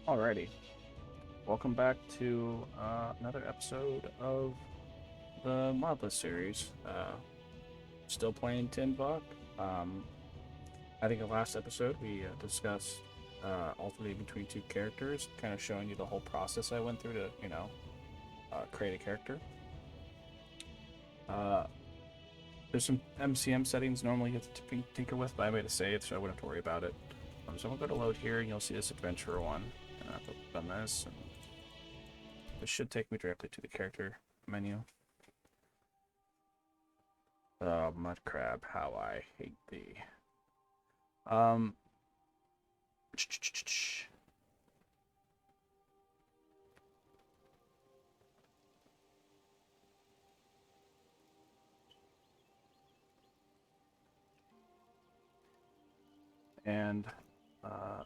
Alrighty, welcome back to another episode of the Modless series. Still playing Tinvaak. Um, I think the last episode we discussed alternating between two characters, kind of showing you the whole process I went through to, create a character. Uh, there's some MCM settings normally you have to tinker with, but I made a save, so I wouldn't have to worry about it. So I'm gonna go to load here, and you'll see this adventure one. And I've done this, and this should take me directly to the character menu. Oh, mud crab, how I hate thee. Um, and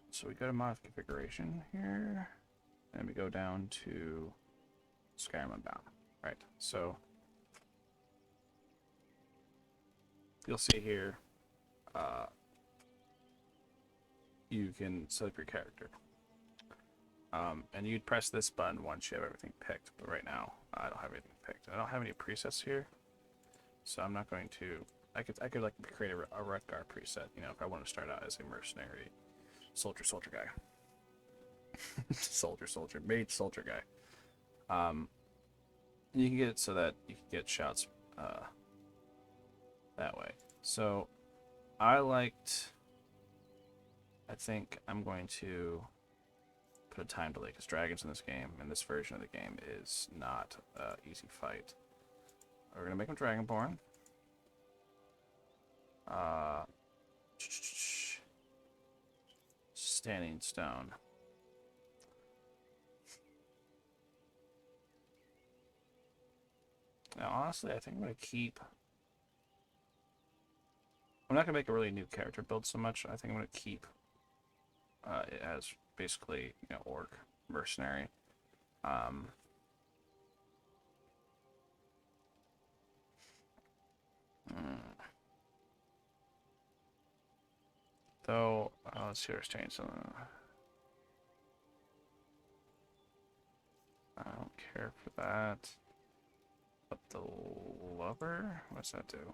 so we go to mod configuration here, and we go down to Skyrim Unbound. Right, so you'll see here, you can set up your character. And you'd press this button once you have everything picked, but right now I don't have anything picked. I don't have any presets here, so I'm not going to. I could like create a Rutgar preset, if I want to start out as a mercenary soldier guy, soldier mage soldier guy. You can get it so that you can get shots that way. So I think I'm going to put a time delay because dragons in this game, in this version of the game, is not an easy fight. We're gonna make him dragonborn. Standing stone. Now, honestly, I think I'm gonna keep. I'm not gonna make a really new character build so much. I think I'm gonna keep it as basically, orc mercenary. Um, Though, let's see what's changed. I don't care for that. But the lover? What's that do?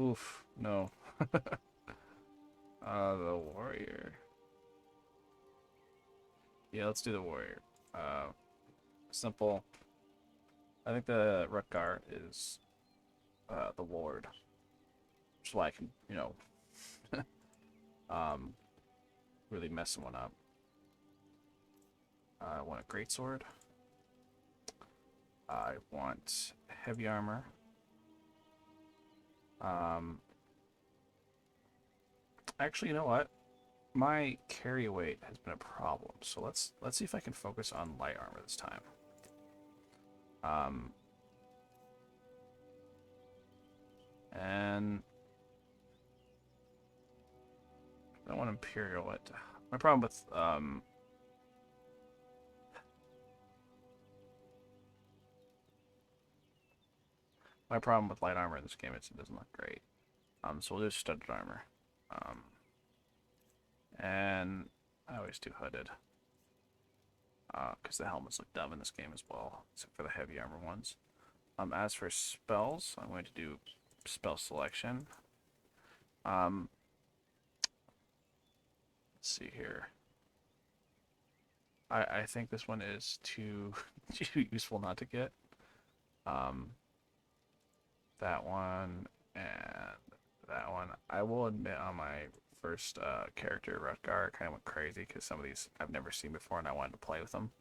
Oof, no. The warrior. Yeah, let's do the warrior. Simple. I think the Rutgar is the ward. Which is why I can, really mess someone up. I want a greatsword. I want heavy armor. Actually, you know what? My carry weight has been a problem, so let's see if I can focus on light armor this time. And I don't want Imperial. My problem with light armor in this game is it doesn't look great. So we'll do studded armor. And I always do hooded. Because the helmets look dumb in this game as well, except for the heavy armor ones. As for spells, I'm going to do spell selection. Let's see here. I think this one is too useful not to get. That one and that one. I will admit on my first character, Rutgar, kind of went crazy because some of these I've never seen before and I wanted to play with them.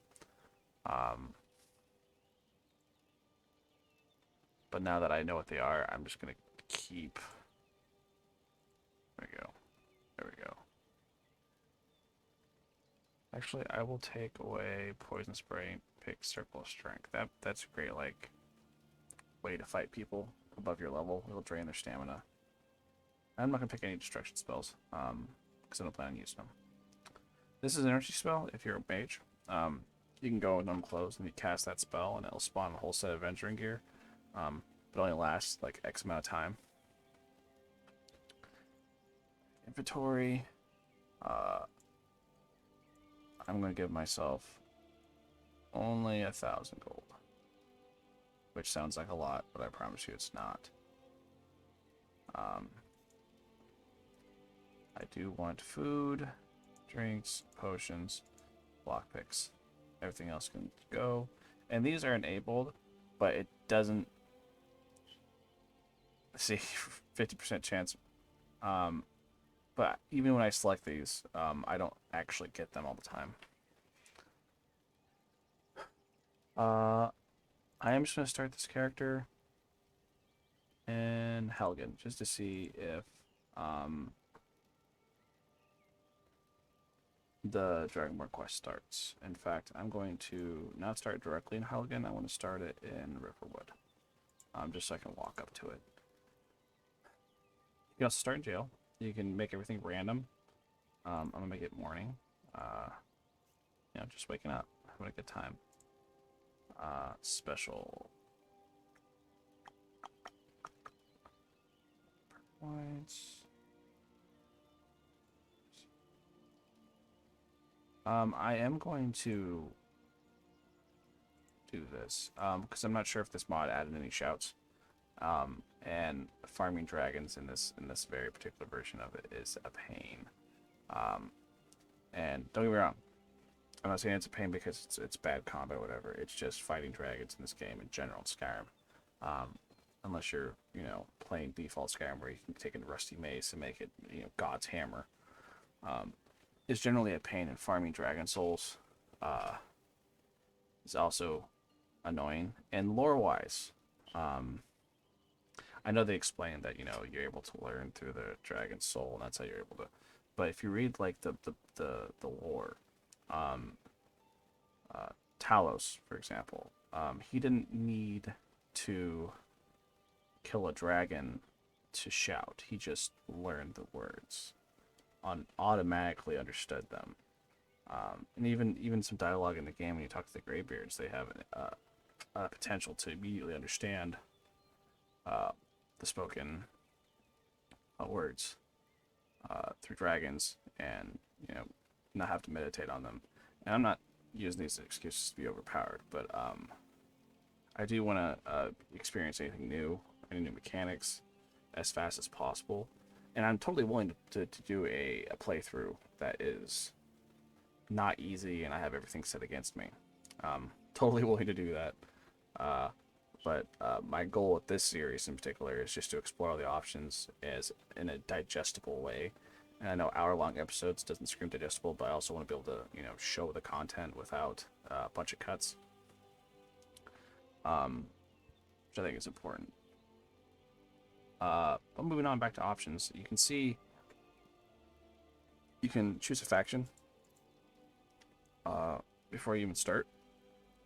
But now that I know what they are, I'm just going to keep. There we go. There we go. Actually, I will take away poison spray and pick circle of strength. That's a great way to fight people above your level. It'll drain their stamina. I'm not gonna pick any destruction spells, because I don't plan on using them. This is an energy spell. If you're a mage, you can go with them closed and you cast that spell, and it'll spawn a whole set of adventuring gear. But it only lasts like X amount of time. inventory. I'm going to give myself only 1,000 gold. Which sounds like a lot, but I promise you it's not. I do want food, drinks, potions, lockpicks. Everything else can go. And these are enabled, but it doesn't... See, 50% chance. But even when I select these, I don't actually get them all the time. I am just going to start this character in Helgen, just to see if the Dragonborn quest starts. In fact, I'm going to not start directly in Helgen. I want to start it in Riverwood, just so I can walk up to it. You can also start in jail. You can make everything random. I'm gonna make it morning. You know, just waking up, having a good time. Special points. I am going to do this because I'm not sure if this mod added any shouts. And farming dragons in this very particular version of it is a pain. And don't get me wrong, I'm not saying it's a pain because it's bad combat or whatever. It's just fighting dragons in this game in general in Skyrim. Unless you're, you know, playing default Skyrim where you can take a rusty mace and make it, you know, God's hammer. It's generally a pain, in farming dragon souls is also annoying. And lore-wise, I know they explained that, you know, you're able to learn through the dragon soul, and that's how you're able to. But if you read like the lore, Talos, for example, he didn't need to kill a dragon to shout. He just learned the words, automatically understood them. And even some dialogue in the game when you talk to the Greybeards, they have a potential to immediately understand the spoken words through dragons, and, you know, not have to meditate on them. And I'm not using these excuses to be overpowered, but I do want to experience anything new, any new mechanics, as fast as possible. And I'm totally willing to do a playthrough that is not easy and I have everything set against me. Totally willing to do that. But my goal with this series in particular is just to explore all the options as in a digestible way. And I know hour-long episodes doesn't scream digestible, but I also want to be able to, you know, show the content without a bunch of cuts, which I think is important. But moving on back to options, you can see you can choose a faction before you even start,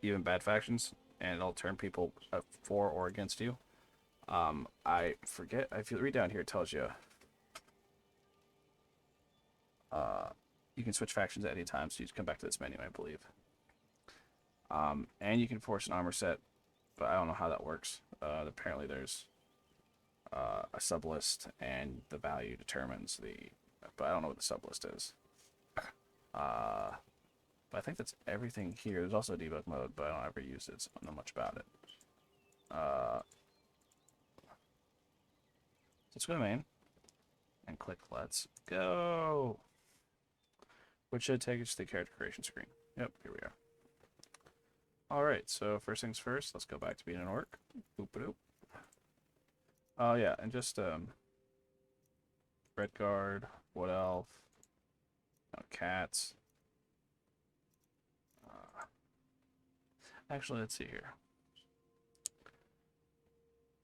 even bad factions, and it'll turn people for or against you. I forget, if you read down here, it tells you you can switch factions at any time, so you just come back to this menu, I believe. And you can force an armor set, but I don't know how that works. Apparently there's a sublist, and the value determines the... But I don't know what the sublist is. But I think that's everything here. There's also a debug mode, but I don't ever use it, so I don't know much about it. Let's go to main and click Let's Go, which should take us to the character creation screen. Yep, here we are. Alright, so first things first, let's go back to being an orc. Boop-a-doop. Oh yeah, and just red guard, wood elf, cats. Actually, let's see here.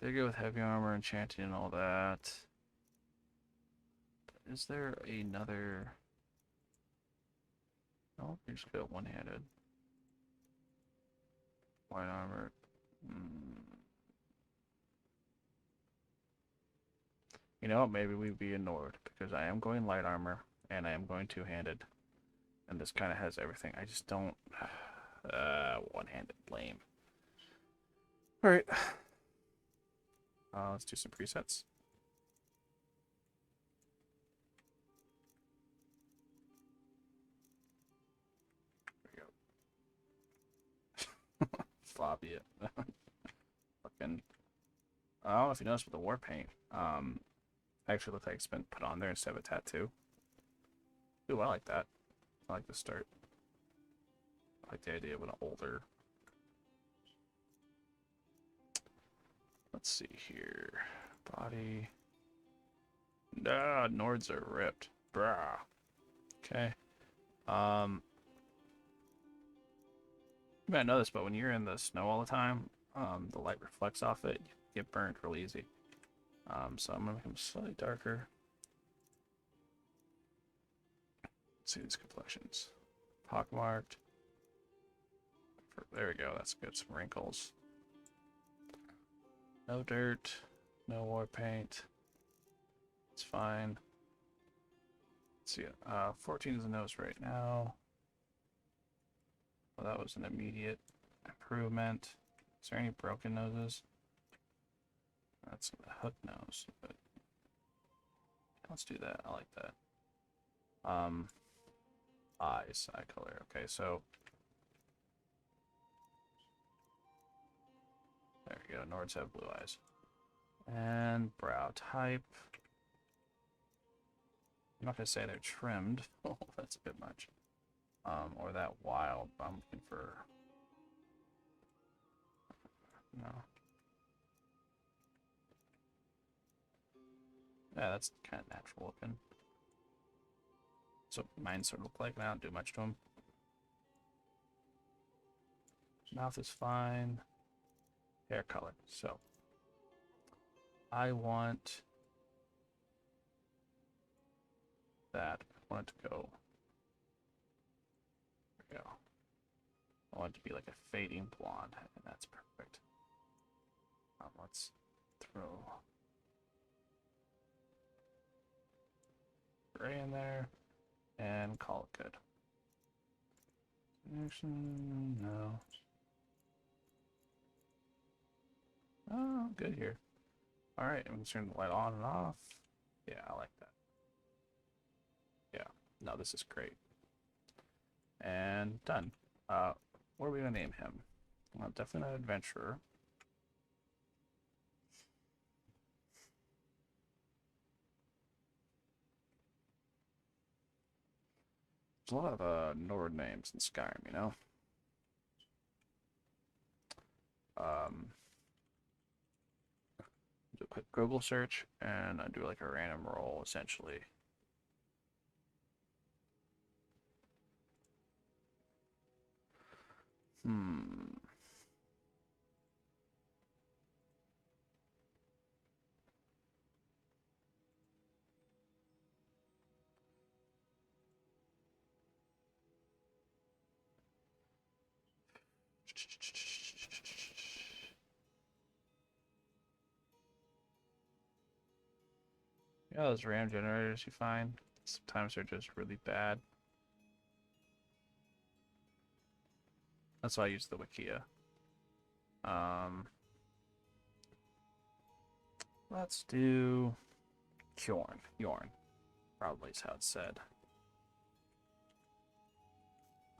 They go with heavy armor, enchanting, and all that. Is there another? No, you just go one-handed. White armor. You know, maybe we'd be ignored because I am going light armor and I am going two-handed, and this kind of has everything. I just don't. One-handed, lame. All right. Let's do some presets. floppy. Fucking. I don't know if you noticed with the war paint. Actually looks like it's been put on there instead of a tattoo. Ooh, I like that. I like the start. I like the idea of an older. Let's see here. Body. Nah, Nords are ripped. Brah. Okay. You might know this, but when you're in the snow all the time, the light reflects off it. You get burned real easy. So I'm gonna make them slightly darker. Let's see these complexions. Pockmarked. There we go. That's good. Some wrinkles. No dirt. No war paint. It's fine. Let's see. 14 is the nose right now. Well, that was an immediate improvement. Is there any broken noses? That's a hook nose, but let's do that. I like that. Eyes, eye color. Okay, so there we go. Nords have blue eyes. And brow type. I'm not gonna say they're trimmed. Oh, that's a bit much. Or that wild. I'm looking for. No. Yeah, that's kind of natural looking. So mine sort of look like. I don't do much to them. Mouth is fine. Hair color. So I want that. I want it to go. There we go. I want it to be like a fading blonde, and that's perfect. Let's throw gray in there and call it good. No. Oh, good here. All right, I'm gonna turn the light on and off. Yeah, I like that. Yeah, no, this is great. And done. What are we gonna name him? Well, definitely not adventurer. There's a lot of Nord names in Skyrim, you know. Do a quick Google search and I do like a random roll essentially. Yeah, those RAM generators you find, sometimes they're just really bad. That's why I use the Wikia. Let's do Kjorn. Probably is how it's said.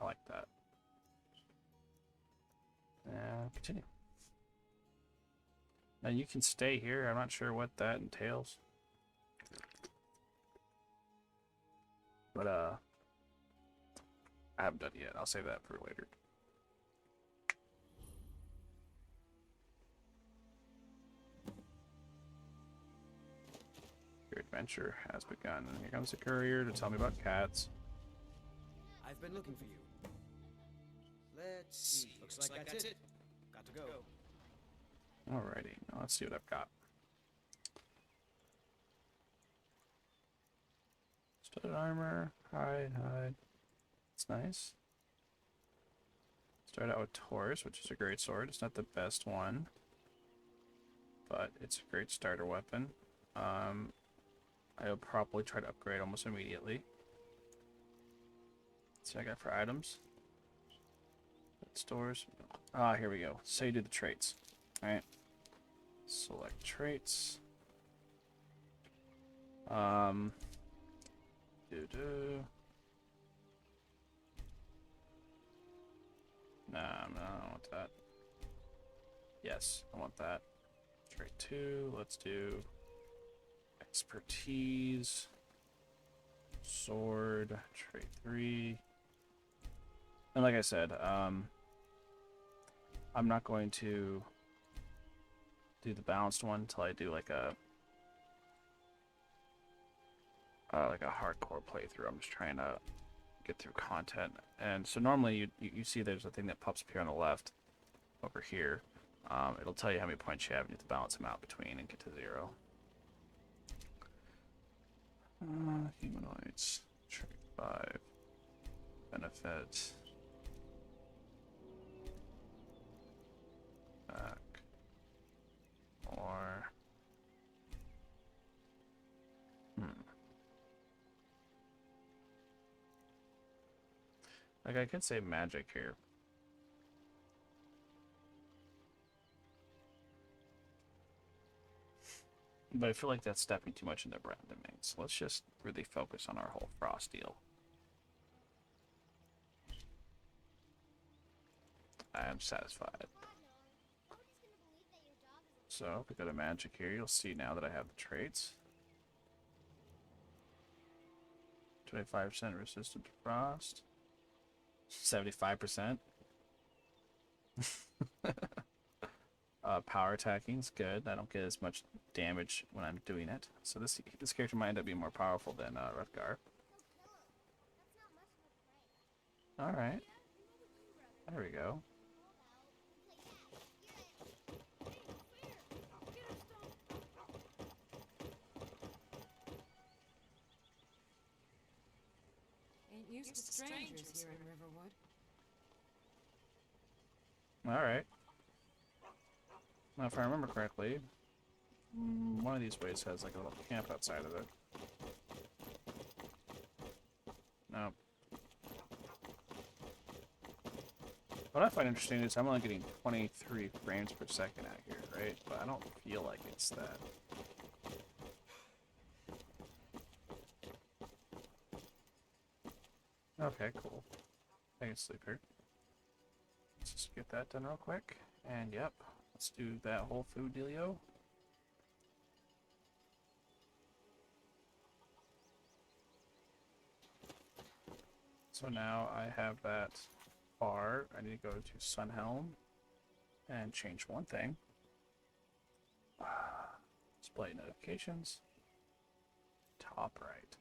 I like that. And continue. Now you can stay here. I'm not sure what that entails. But I haven't done it yet. I'll save that for later. Your adventure has begun. And here comes the courier to tell me about cats. I've been looking for you. Let's see. Looks like that's it. Got to go. Alrighty. Now let's see what I've got. Studded armor. Hide. It's nice. Start out with Taurus, which is a great sword. It's not the best one, but it's a great starter weapon. I'll probably try to upgrade almost immediately. Let's see what I got for items. Stores. Ah, here we go. So you do the traits. Alright. Select traits. Nah, I don't want that. Yes, I want that. Trait 2, let's do expertise. Sword, trait 3. And like I said, I'm not going to do the balanced one until I do like a hardcore playthrough. I'm just trying to get through content. And so normally you see there's a thing that pops up here on the left over here. It'll tell you how many points you have, and you have to balance them out between and get to 0. Humanoids, trait 5, benefit, back, or like I could say magic here. But I feel like that's stepping too much into randoming. So let's just really focus on our whole frost deal. I am satisfied. So if we go to magic here, you'll see now that I have the traits. 25% resistant to frost. 75%. Power attacking's good. I don't get as much damage when I'm doing it. So this character might end up being more powerful than Rutgar. Alright. There we go. Ain't used to strangers here in Riverwood. Alright. Now, if I remember correctly, one of these ways has like a little camp outside of it. No. What I find interesting is I'm only getting 23 frames per second out here, right? But I don't feel like it's that. Okay, cool. I can sleep here. Let's just get that done real quick. And yep, let's do that whole food dealio. So now I have that bar. I need to go to Sunhelm and change one thing. Display notifications. Top right.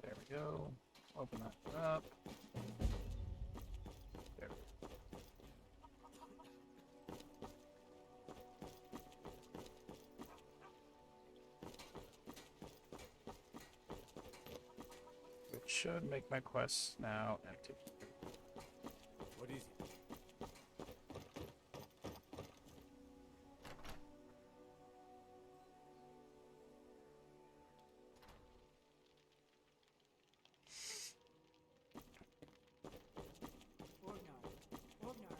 There we go. Open that up. There we go. Which should make my quests now empty. What is it?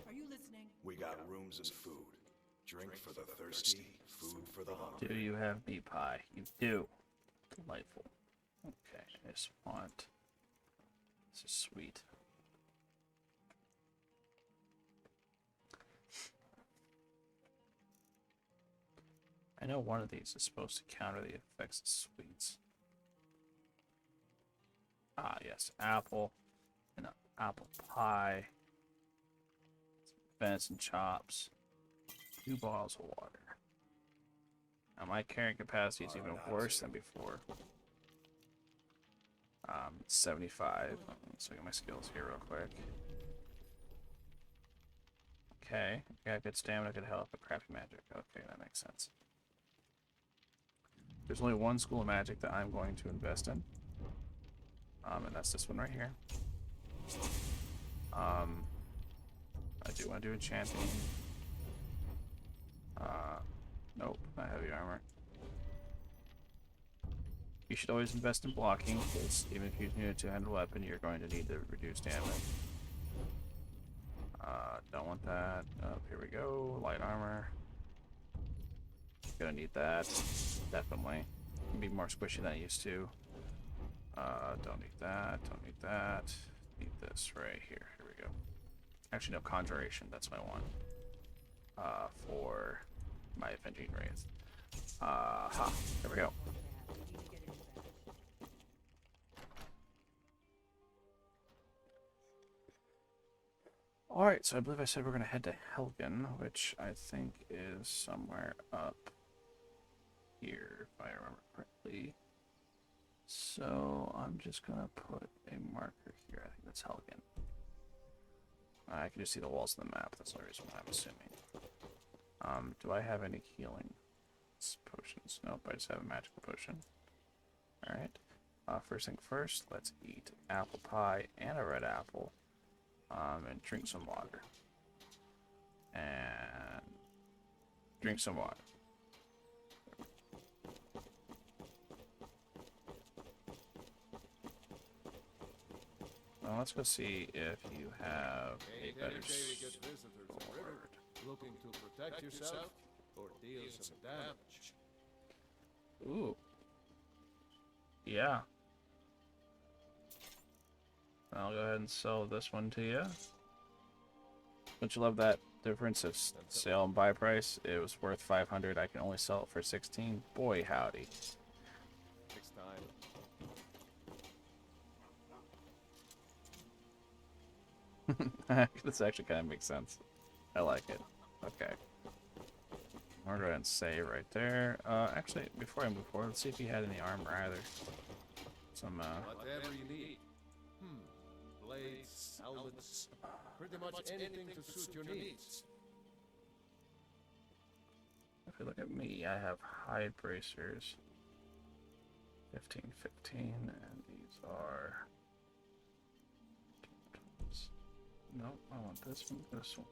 Are you listening? We got rooms and food. Drink for the thirsty, food for the hungry. Do you have meat pie? You do. Delightful. Okay, I just want... This is sweet. I know one of these is supposed to counter the effects of sweets. Ah, yes, apple and apple pie, venison chops, 2 bottles of water. Now my carrying capacity is even worse than before. 75. Let's look at my skills here real quick. Okay, got good stamina, good health, but crappy magic. Okay, that makes sense. There's only one school of magic that I'm going to invest in. And that's this one right here. I do want to do enchanting. Nope, not heavy armor. You should always invest in blocking, because even if you need a two-handed weapon, you're going to need to reduce damage. Don't want that. Here we go. Light armor. Gonna need that. Definitely. Can be more squishy than I used to. Don't need that. Don't need that. Need this right here. Here we go. Actually, no, conjuration. That's my one. For my avenging wraith. Ha! There we go. Alright, so I believe I said we're going to head to Helgen, which I think is somewhere up here, if I remember correctly. So I'm just going to put a marker here. I think that's Helgen. I can just see the walls of the map. That's the reason why I'm assuming. Do I have any healing potions? Nope, I just have a magical potion. Alright. First thing first, let's eat apple pie and a red apple. And drink some water. And drink some water. Well, let's go see if you have a better sword. Looking to protect yourself or deal some damage. Ooh. Yeah. I'll go ahead and sell this one to you. Don't you love that difference of sale and buy price? It was worth 500. I can only sell it for 16. Boy, howdy. Next time. This actually kind of makes sense. I like it. Okay. I'll go ahead and save right there. Actually, before I move forward, let's see if he had any armor either. Some, Whatever you need. Blades, helmets, pretty much anything to suit your needs. if you look at me, I have hide bracers. 15, 15, and these are... Nope, I want this one, this one.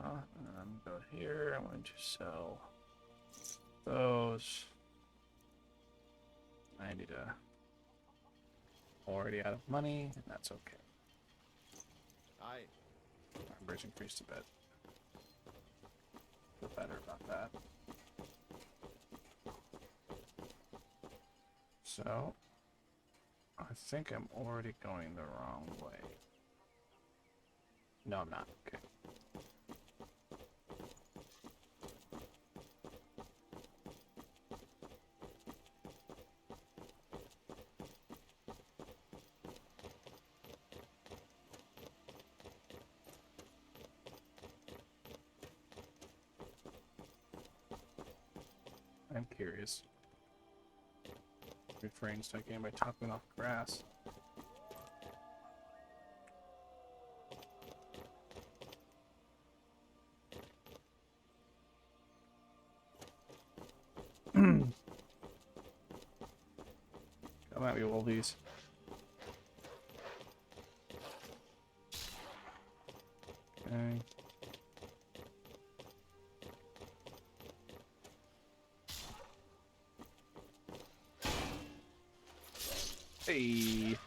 And I'm going to go here, I'm going to sell those. I need to... Already out of money, and that's okay. Aye. Our bridge increased a bit. Feel better about that. So, I think I'm already going the wrong way. No, I'm not. Okay. I'm curious. Refrain again by topping off grass. Come at me, wolvies. Okay. Hey.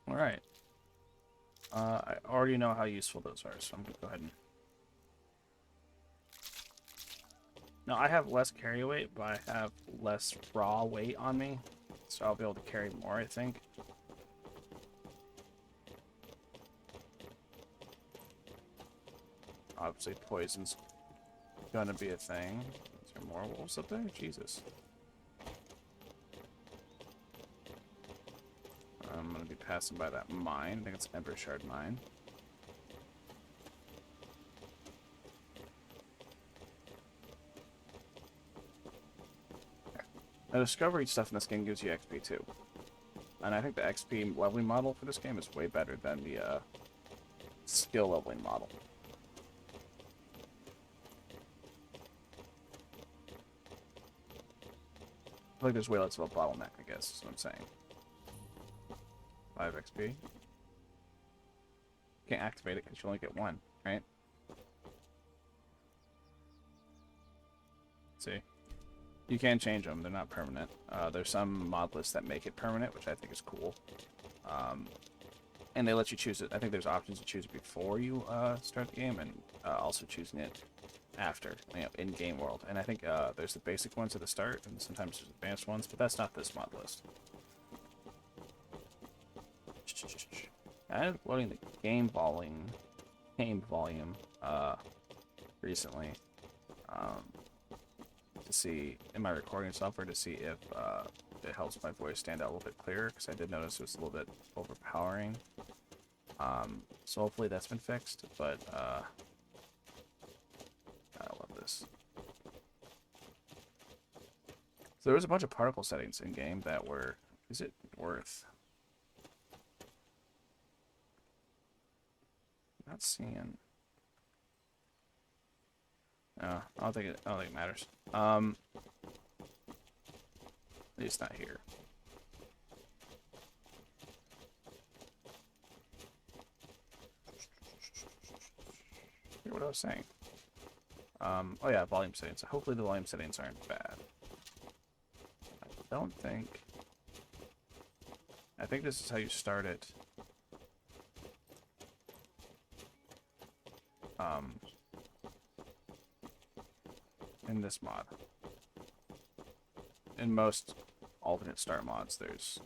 All right. I already know how useful those are, so I'm gonna go ahead and. Now I have less carry weight, but I have less raw weight on me, so I'll be able to carry more, I think. Obviously, poison's gonna be a thing. Is there more wolves up there? Jesus. I'm gonna be passing by that mine. I think it's Ember Shard Mine. Now, discovery stuff in this game gives you XP too. And I think the XP leveling model for this game is way better than the skill leveling model. I feel like there's way less of a bottleneck, I guess, is what I'm saying. 5 XP. Can't activate it because you only get 1, right? See? You can change them, they're not permanent. There's some mod lists that make it permanent, which I think is cool. And they let you choose it. I think there's options to choose it before you start the game, and also choosing it after, you know, in-game world. And I think there's the basic ones at the start, and sometimes there's advanced ones, but that's not this mod list. I ended up loading the game volume recently to see in my recording software to see if it helps my voice stand out a little bit clearer, because I did notice it was a little bit overpowering. So hopefully that's been fixed, but I love this. So there was a bunch of particle settings in game that were, is it worth? Not seeing. No, I don't think it matters. At least not here. Forget what I was saying. Oh yeah, volume settings. Hopefully the volume settings aren't bad. I think this is how you start it. In this mod. In most alternate start mods, there's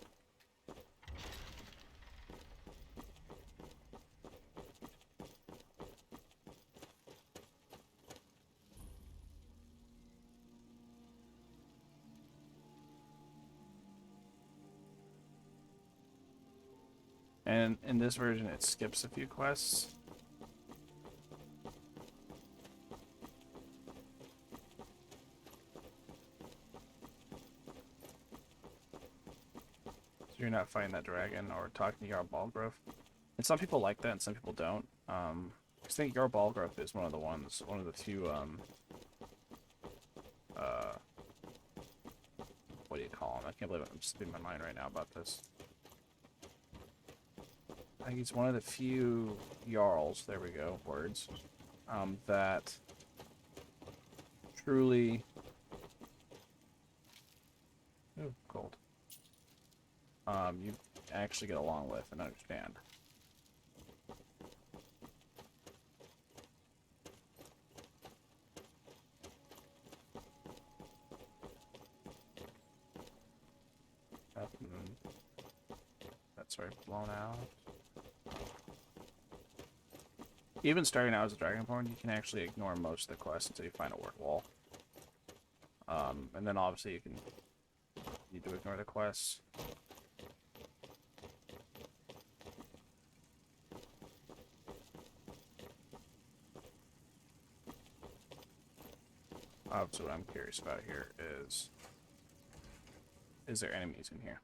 and in this version it skips a few quests. You're not fighting that dragon or talking to Jarl Balgrove. And some people like that and some people don't. I think Jarl Balgrove is one of the few, what do you call him? I can't believe I'm slipping my mind right now about this. I think he's one of the few Jarls, there we go, words, that truly... Ooh, cold. You actually get along with and understand. That's right, blown out. Even starting out as a Dragonborn, you can actually ignore most of the quests until you find a word wall. And then obviously you need to ignore the quests. So what I'm curious about here is there enemies in here?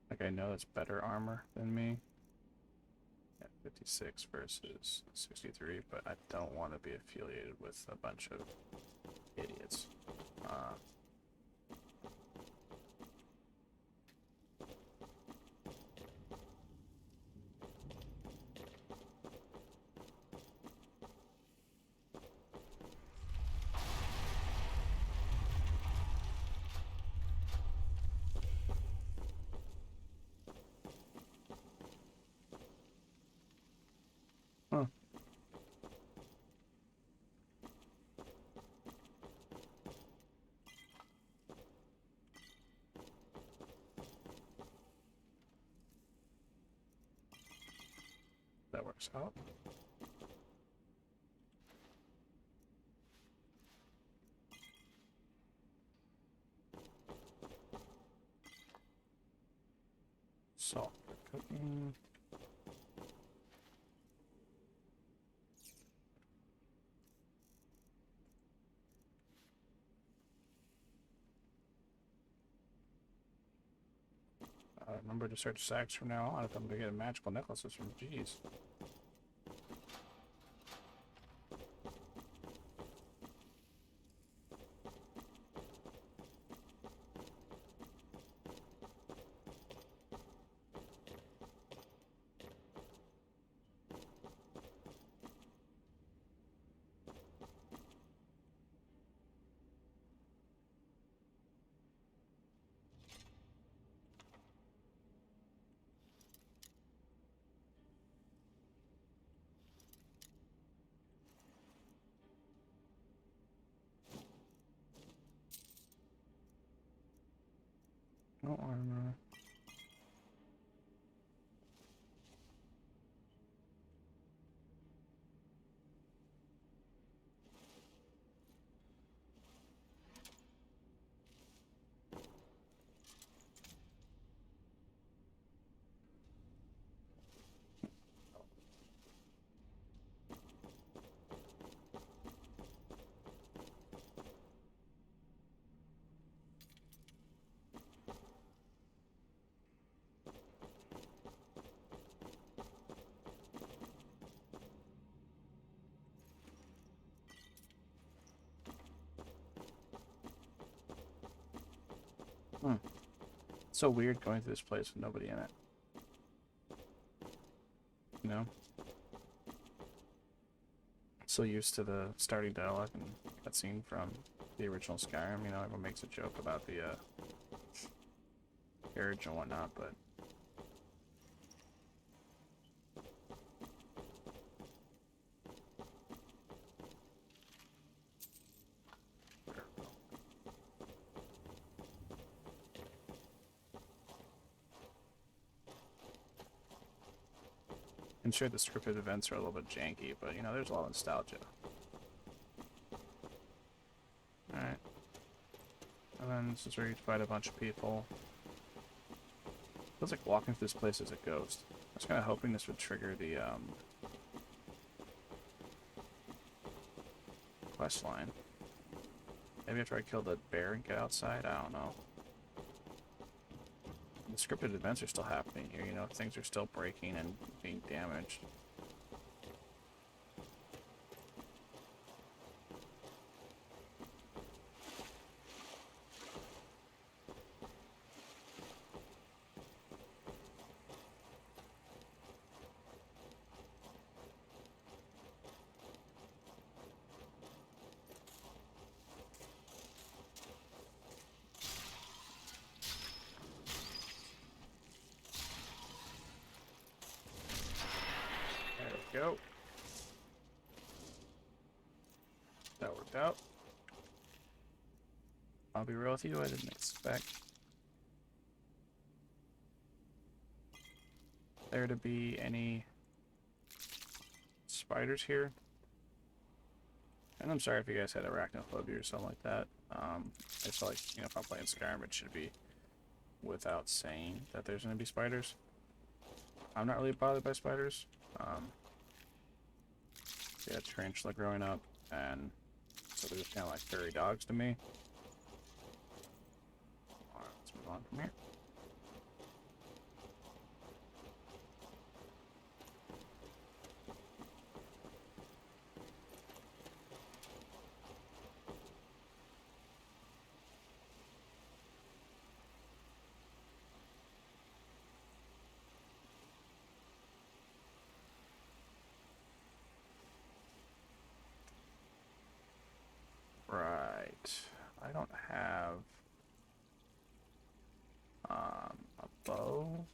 Like, I know it's better armor than me. Yeah, 56 versus 63, but I don't want to be affiliated with a bunch of idiots. Huh. That works out. Salt for cooking. Remember to search sacks from now on if I'm going to get magical necklaces from G's. No armor. Hmm. It's so weird going through this place with nobody in it. You know? So used to the starting dialogue and cutscene from the original Skyrim. You know, everyone makes a joke about the carriage and whatnot, but I'm sure the scripted events are a little bit janky, but you know, there's a lot of nostalgia. Alright. And then this is where you fight a bunch of people. Feels like walking through this place as a ghost. I was kind of hoping this would trigger the quest line. Maybe after I kill the bear and get outside? I don't know. The scripted events are still happening here, you know, things are still breaking and being damaged. There we go. That worked out. I'll be real with you, I didn't expect there to be any spiders here. And I'm sorry if you guys had arachnophobia or something like that. I feel like, you know, if I'm playing Skyrim, it should be without saying that there's going to be spiders. I'm not really bothered by spiders. Yeah, tarantula growing up, and so they're just kind of like furry dogs to me. Alright, let's move on from here. Right. I don't have a bow.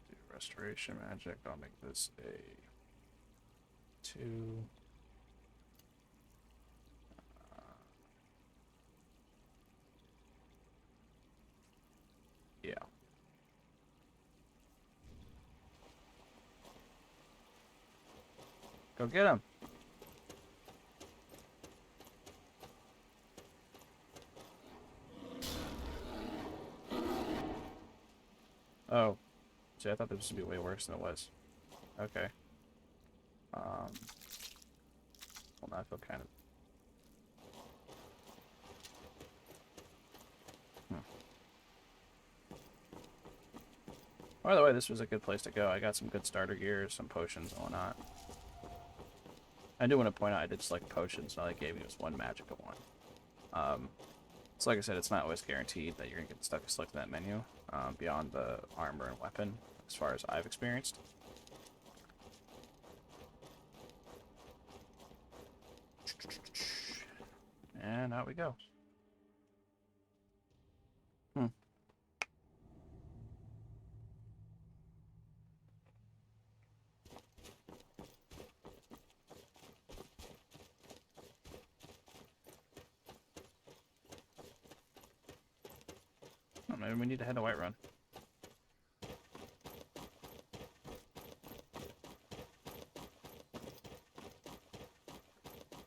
Do restoration magic. I'll make this a 2. Yeah. Go get him. Oh. See, I thought this would be way worse than it was. Okay. Well, now I feel kind of... By the way, this was a good place to go. I got some good starter gear, some potions and whatnot. I do want to point out I did select potions, and all they gave me was one magical one. So like I said, it's not always guaranteed that you're going to get stuck selecting that menu beyond the armor and weapon, as far as I've experienced. And out we go. Hmm. Oh, maybe we need to head to Whiterun.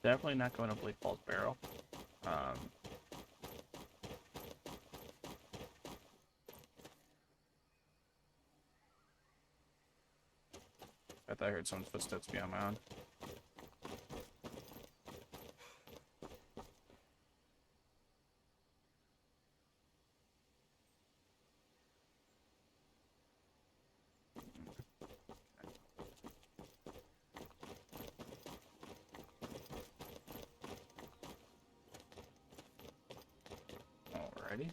Definitely not going to Bleak Falls Barrow. I thought I heard someone's footsteps beyond my own. Alrighty.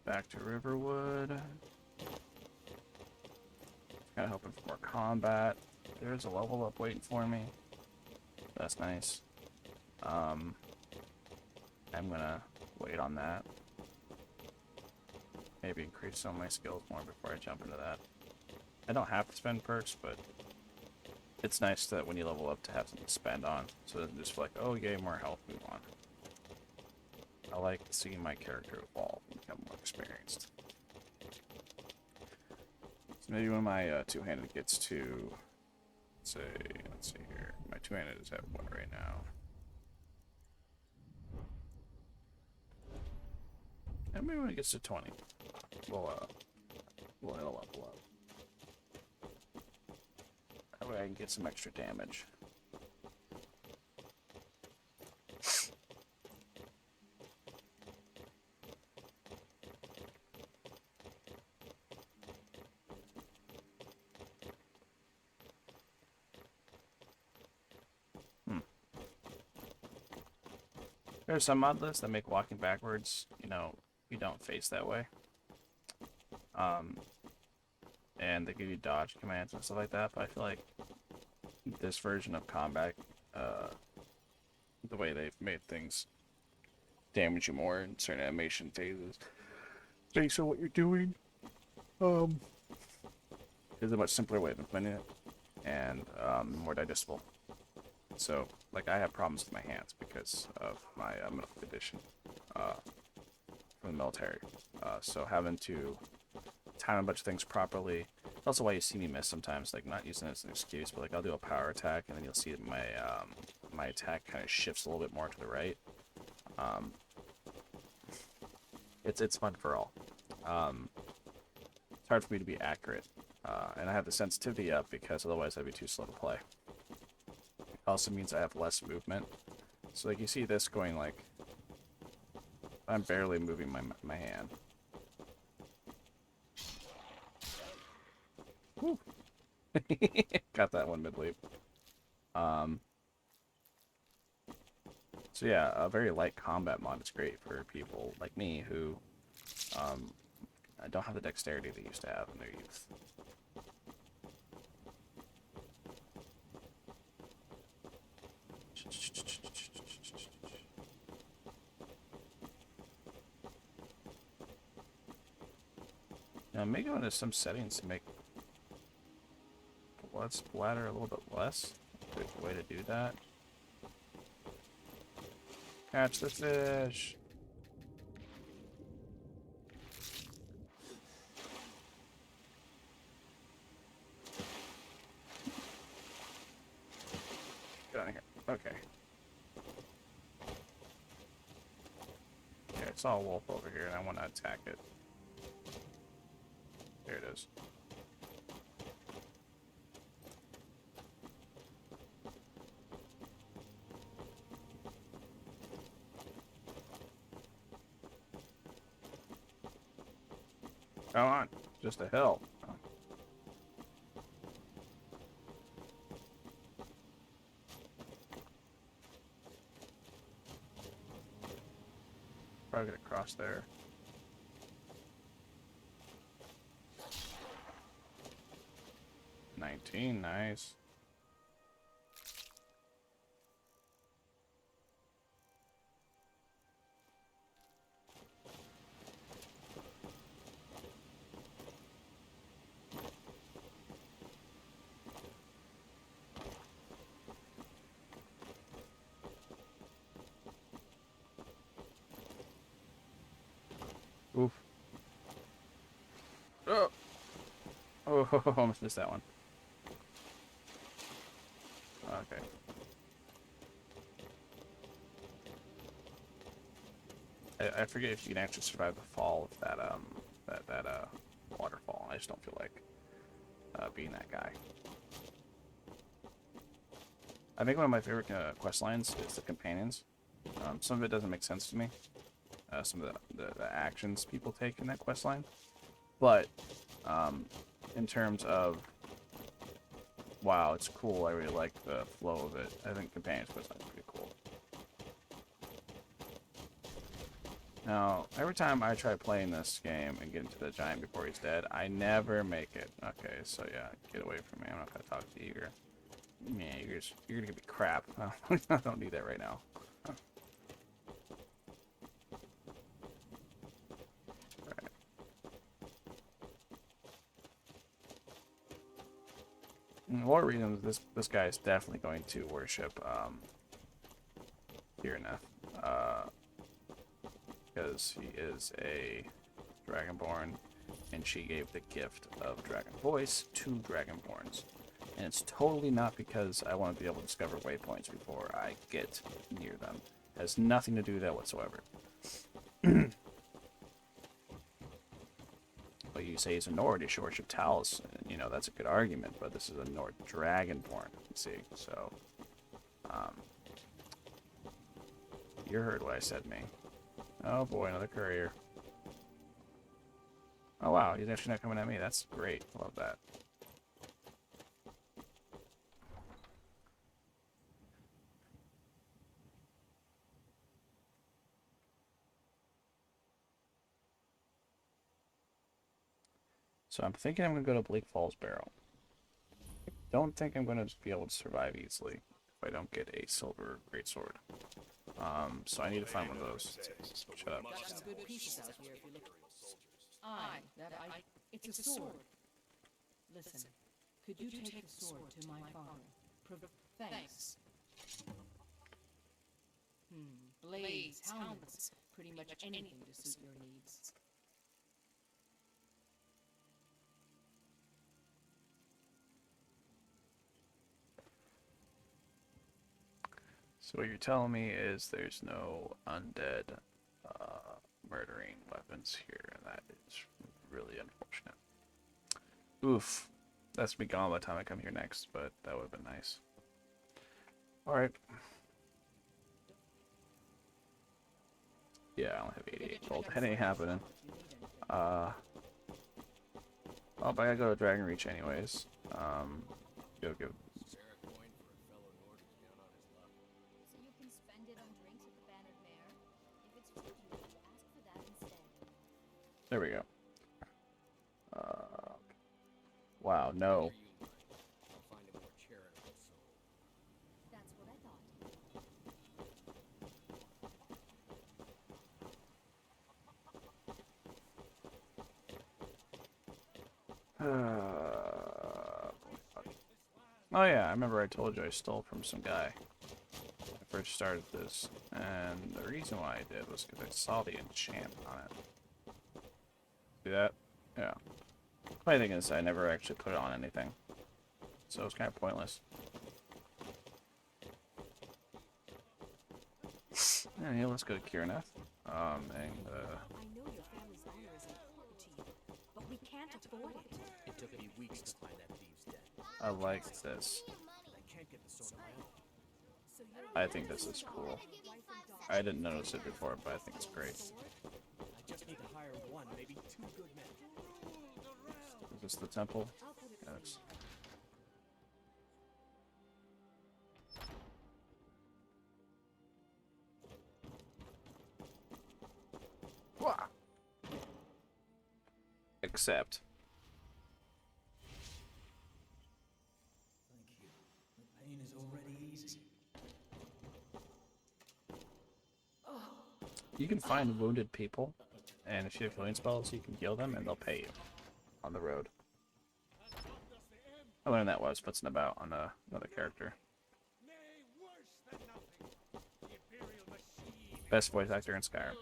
Back to Riverwood. Kinda hoping for more combat. There's a level up waiting for me. That's nice. I'm gonna wait on that. Maybe increase some of my skills more before I jump into that. I don't have to spend perks, but it's nice that when you level up to have something to spend on. So it doesn't just feel like, oh yay, more health, move on. I like seeing my character evolve and become more experienced. So maybe when my two-handed gets to, let's see here. My two-handed is at what right now? And maybe when it gets to 20, we'll hit a level up. That way I can get some extra damage. There's some mod lists that make walking backwards, you know, you don't face that way. And they give you dodge commands and stuff like that, but I feel like this version of combat, the way they've made things damage you more in certain animation phases based on what you're doing, is a much simpler way of implementing it, and more digestible. So, like, I have problems with my hands because of my medical condition from the military. So having to time a bunch of things properly. Also why you see me miss sometimes, like, not using it as an excuse, but like I'll do a power attack and then you'll see that my my attack kind of shifts a little bit more to the right. It's fun for all. It's hard for me to be accurate, and I have the sensitivity up because otherwise I'd be too slow to play. It also means I have less movement. So like you see this going like, I'm barely moving my hand. Woo. Got that one mid-leap. So yeah, a very light combat mod is great for people like me who don't have the dexterity they used to have in their youth. Now, I may go into some settings to make blood splatter a little bit less. There's a way to do that. Catch the fish! Get out of here. Okay. Yeah, I saw a wolf over here and I want to attack it. There it is. Come on, just a hill. Oh. Probably get across there. Nice. Oof. Oh, oh, almost missed that one. Okay. I forget if you can actually survive the fall of that waterfall. I just don't feel like being that guy. I think one of my favorite quest lines is the companions. Some of it doesn't make sense to me. Some of the actions people take in that quest line. But in terms of, wow, it's cool. I really like the flow of it. I think companions quest line is pretty cool. Now, every time I try playing this game and get into the giant before he's dead, I never make it. Okay, so yeah, get away from me. I'm not gonna talk to you. Yeah, you're gonna give me crap. I don't need that right now. Alright. And one reason this guy is definitely going to worship Kjorn+, because he is a Dragonborn, and she gave the gift of Dragon Voice to Dragonborns. And it's totally not because I want to be able to discover waypoints before I get near them. It has nothing to do with that whatsoever. But you say he's a Nord, he should worship Talos. And, you know, that's a good argument, but this is a Nord Dragonborn, you see. So, you heard what I said, me. Oh boy, another courier. Oh wow, he's actually not coming at me. That's great. Love that. So I'm thinking I'm going to go to Bleak Falls Barrow. I don't think I'm going to be able to survive easily if I don't get a silver greatsword. So I need to find one of those. Shut up. Got some good pieces out here if you look. It's a sword. Listen, could you take the sword to my father? Thanks. Blades, helmets, pretty much anything to suit your needs. So what you're telling me is there's no undead murdering weapons here, and that is really unfortunate. Oof. That's be gone by the time I come here next, but that would have been nice. Alright. Yeah, I only have 88 gold. That ain't happening. Well, but I gotta go to Dragon Reach anyways. Go give. Sarah coin for a fellow Nord who's down on his luck. So you can spend it on drinks at the Bannered Mare? If it's too dear, ask for that instead. There we go. Wow, no. Here you might. I'll find a more charitable soul. That's what I thought. Oh yeah, I remember I told you I stole from some guy when I first started this, and the reason why I did was because I saw the enchant on it. See that? Yeah. Funny thing is, I never actually put it on anything, so it's kind of pointless. Yeah, let's go to Kjorn+. I know your family's honor is important to you, but we can't afford it. It took me weeks to find that thieves' den. I like this. I can't get the sword on my own. I think this is cool. I didn't notice it before, but I think it's great. I just need to hire one, maybe two good men. Is this the temple? Yes. Wah! Except. Thank you. The pain is already easy. You can find wounded people, and if you have healing spells, you can heal them, and they'll pay you on the road. I learned that while I was futzing about on another character. Best voice actor in Skyrim.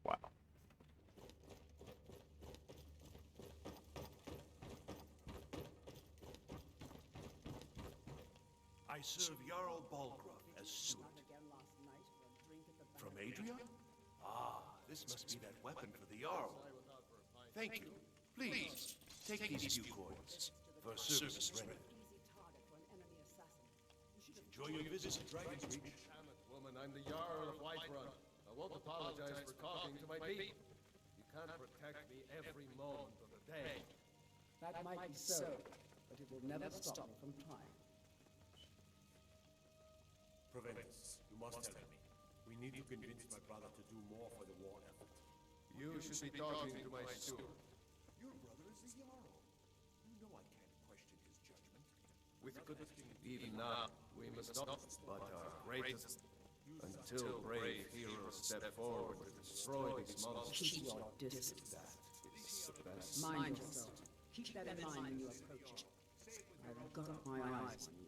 Wow. I serve Jarl Balgraf as steward. From Adria? Ah, this must be that weapon for the Jarl. Thank you. Please, take these few coins for service rendered. Enjoy your visit to Dragon's Reach. Damn it, woman, I'm the Jarl of Whiterun. I won't apologize for talking to my beat. You can't protect me every moment of the day. That might be so, but it will never stop me from trying. Proventus, you must help me. We need to convince my brother to do more for the war effort. You should be talking to my steward. Your brother is the Jarl. You know I can't question his judgment. With good, even now, we must not, but our greatest, until brave heroes step forward to destroy these monsters. Keep your distance. It's the best. Mind yourself. Keep that in mind when you approach. I've got my eyes on you.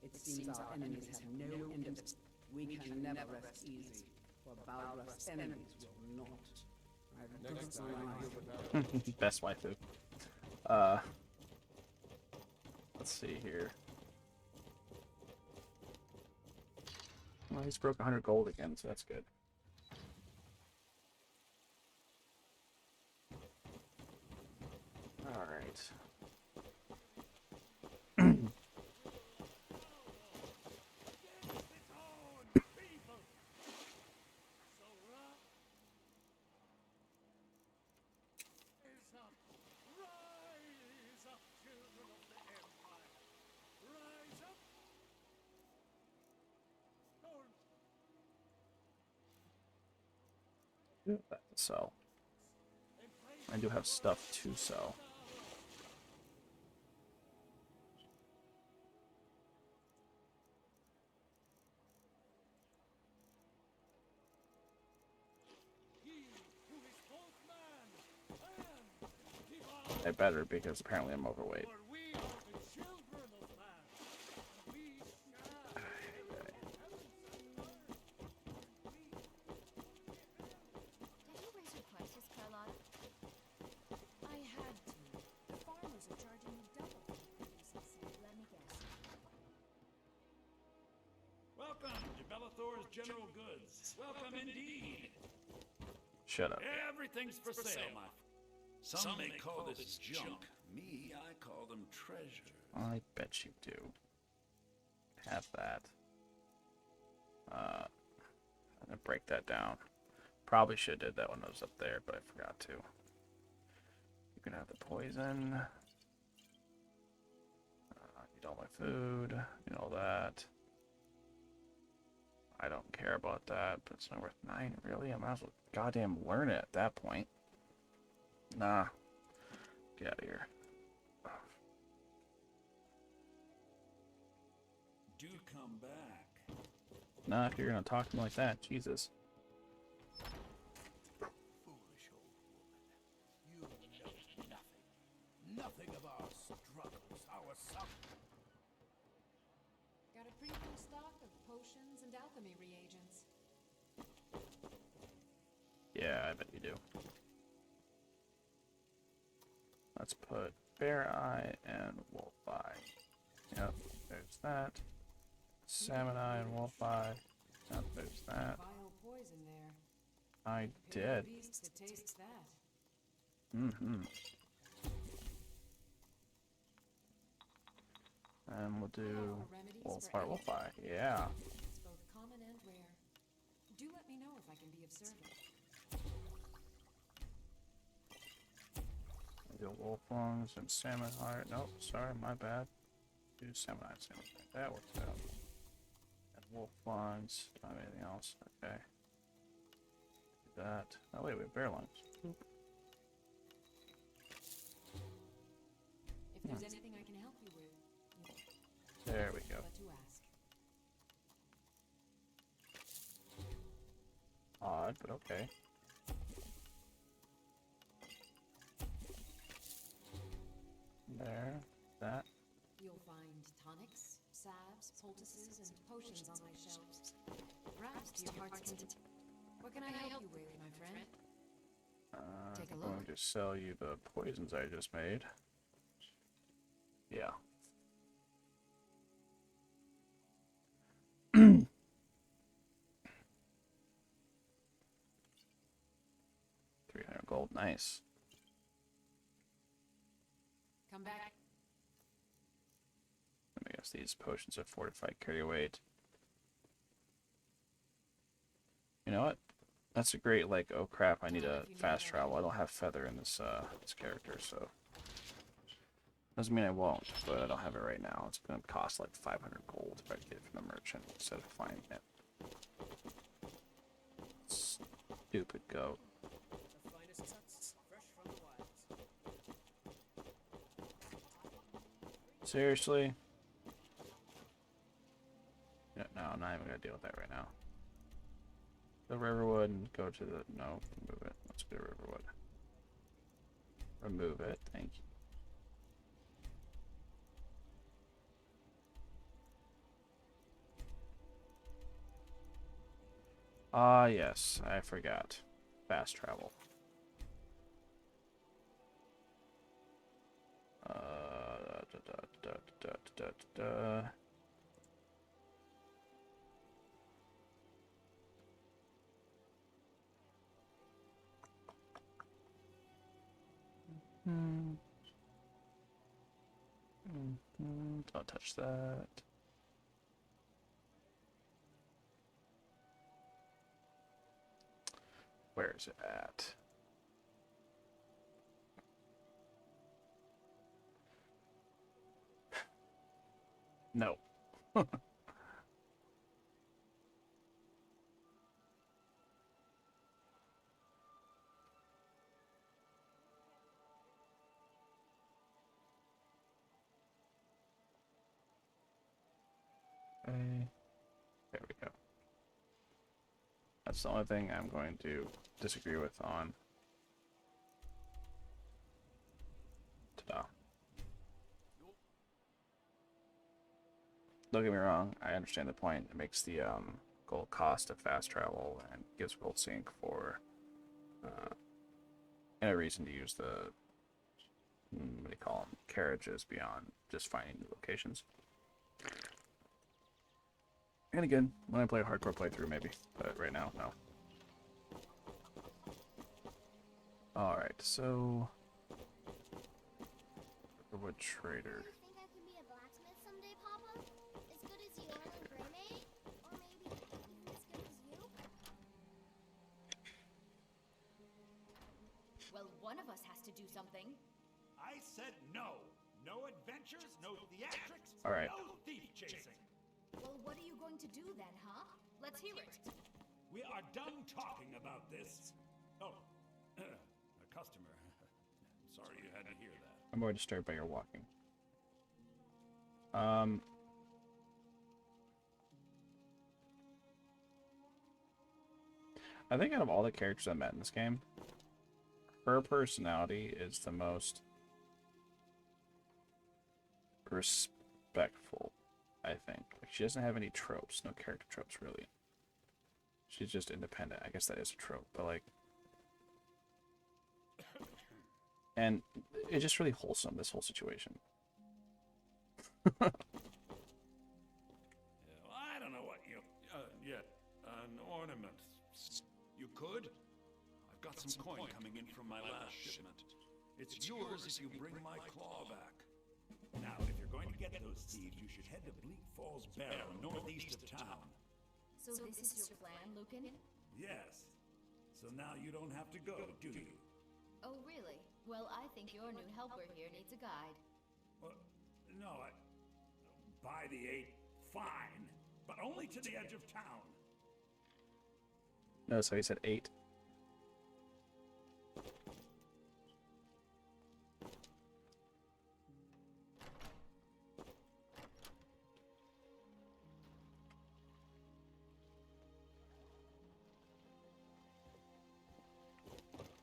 It seems our enemies have no end of it. We can never rest easy, for Balgraf's enemies will not. I've Next got time my you eyes deal with that, Best waifu. Let's see here. Well, he's broke 100 gold again, so that's good. All right. So I do have stuff to sell. I better, because apparently I'm overweight. General goods. Welcome indeed. Shut up. Everything's for sale, my Some may call this junk. Me, I call them treasure. I bet you do. Have that. I'm gonna break that down. Probably should have did that when I was up there, but I forgot to. You can have the poison. Eat all my food. You know that. I don't care about that, but it's not worth 9, really? I might as well goddamn learn it at that point. Nah. Get out of here. Do come back. Nah, if you're gonna talk to me like that, Jesus. Foolish old woman. You know nothing. Nothing of our struggles, our suffering. Got a pretty full stock of potions and alchemy reagents. Yeah, I bet you do. Let's put Bear Eye and Wolf Eye. Yep, there's that. Salmon Eye and Wolf Eye. Yep, there's that. Vile poison there. I There did. are beasts that tastes that. Mm-hmm. And we'll do Wolf Eye, Wolf Eye. Yeah. It's both common and rare. Do let me know if I can be of service. Do wolf lungs and salmon heart. Nope, sorry, my bad. Do salmon eye, salmon heart. That works out. And wolf lungs. Not anything else. Okay. Do that. Oh wait, we have bear lungs. Oop. If there's anything I can help you with, There we go. but to ask. Odd, but okay. There. That. You'll find tonics, salves, poultices, and potions on my shelves. Perhaps to your heart's content. What can I help you with? to sell you the poisons I just made. Yeah. 300 gold, nice. Come back. I guess these potions of fortified carry weight. You know what? That's a great, like, oh crap, I need a fast travel. I don't have feather in this this character, so doesn't mean I won't, but I don't have it right now. It's gonna cost like 500 gold if I get it from the merchant instead of finding it. Stupid goat. The finest cuts, fresh from the wilds. Seriously? Yeah, no, I'm not even gonna deal with that right now. The Riverwood and go to the no, remove it. Let's go to Riverwood. Remove it, thank you. Ah, yes, I forgot. Fast travel. Da. Don't touch that. Where is it at? No. There we go. That's the only thing I'm going to disagree with on. Ta-da. Don't get me wrong, I understand the point. It makes the gold cost of fast travel and gives gold sync for and a reason to use the what do you call them, carriages beyond just finding new locations. And again, when I play a hardcore playthrough, maybe, but right now, no. Alright, so Riverwood Trader. Do you think I can be a blacksmith someday, Papa? As good as you are in Gray? Or maybe even as good as you? Well, one of us has to do something. I said no. No adventures, no theatrics, All right. no thief chasing. Well, what are you going to do then, huh? Let's hear it. We are done talking about this. Oh, a customer. Sorry you had to hear that. I'm more disturbed by your walking. I think out of all the characters I met in this game, her personality is the most respectful, I think. Like, she doesn't have any tropes, no character tropes, really. She's just independent. I guess that is a trope, but like... And it's just really wholesome, this whole situation. Yeah, well, I don't know what you... an ornament. You could? I've got some coin coming in from my last shipment. It's yours if you bring my claw back. Now, if you're going to get those thieves, you should head to Bleak Falls Barrow, northeast of town. So this is your plan, Lucan? Yes. So now you don't have to go, do you? Oh, really? Well, I think your new helper here needs a guide. No, by the 8, fine. But only to the edge of town. No, so he said 8.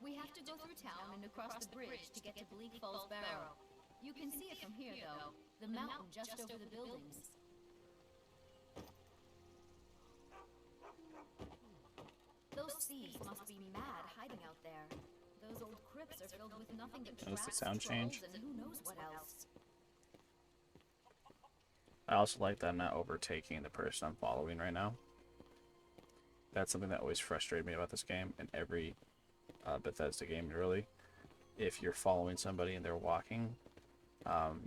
We have to go through town and across the bridge to get to Bleak Falls Barrow. You can see it from here, though. The mountain just over the buildings. Those thieves must be mad hiding out there. Those old crypts are filled with nothing but Notice the traps, sound change? trolls, and who knows what else. I also like that I'm not overtaking the person I'm following right now. That's something that always frustrated me about this game, and every Bethesda game, really. If you're following somebody and they're walking,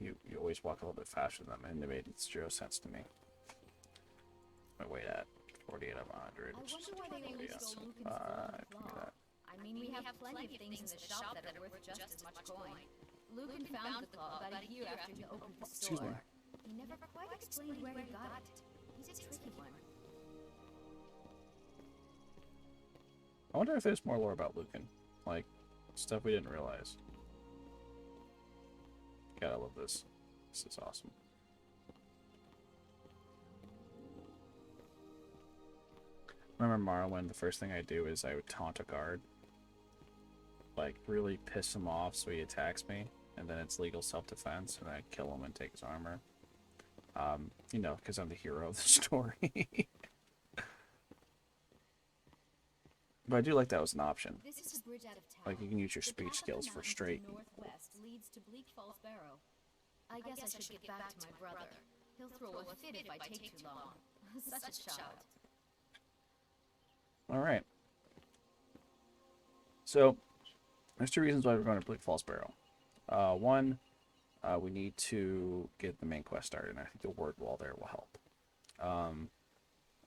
you always walk a little bit faster than them, and it made zero sense to me. My weight at 48 of 100, which is yes. I can do that. I mean, we have plenty of things in the shop that are worth just as much coin. Lucan found the claw about a year after he opened the store. Excuse me. He never quite explained where he got it. He's a tricky one. I wonder if there's more lore about Lucan, like stuff we didn't realize. God, I love this. This is awesome. Remember Morrowind, the first thing I do is I would taunt a guard. Like, really piss him off so he attacks me, and then it's legal self-defense, and I kill him and take his armor. You know, because I'm the hero of the story. But I do like that was an option. This is a bridge out of town. Like, you can use your The speech path up skills the for mountains straight. to northwest leads to Bleak Falls Barrow. I guess I should get back to my brother. He'll throw a fit if I take too long. Such a child. Alright. So, there's two reasons why we're going to Bleak Falls Barrow. One, we need to get the main quest started, and I think the word wall there will help.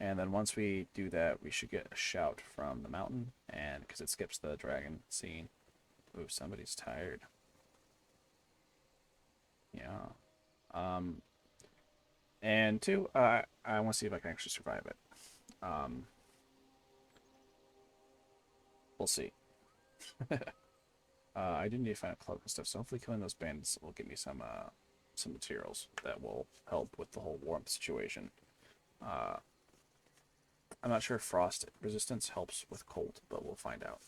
And then once we do that, we should get a shout from the mountain, and because it skips the dragon scene. Ooh, somebody's tired. Yeah. And two, I want to see if I can actually survive it. We'll see. I do need to find a cloak and stuff, so hopefully killing those bandits will give me some materials that will help with the whole warmth situation. I'm not sure if frost resistance helps with cold, but we'll find out.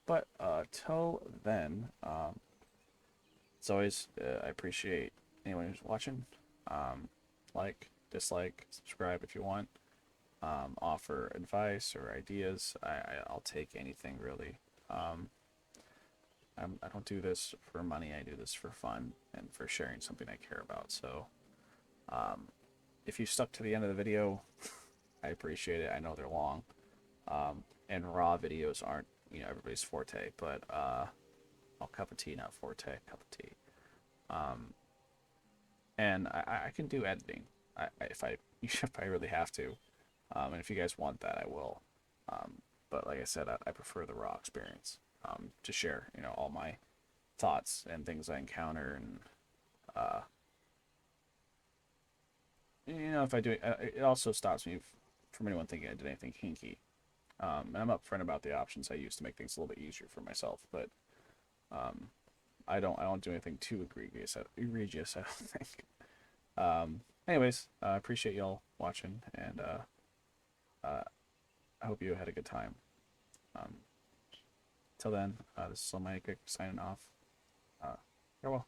But till then, as always, I appreciate anyone who's watching. Like, dislike, subscribe if you want. Offer advice or ideas. I'll take anything, really. I don't do this for money. I do this for fun and for sharing something I care about. So if you stuck to the end of the video, I appreciate it. I know they're long. And raw videos aren't, you know, everybody's forte, but cup of tea, not forte, cup of tea. And I can do editing if I really have to. And if you guys want that, I will. But like I said, I prefer the raw experience to share, you know, all my thoughts and things I encounter, and you know, if I do, it also stops me from anyone thinking I did anything hinky. And I'm upfront about the options I use to make things a little bit easier for myself, but I don't do anything too egregious. I don't think. Anyways, I appreciate y'all watching, and I hope you had a good time. Till then, this is Almighty Crick signing off. Farewell.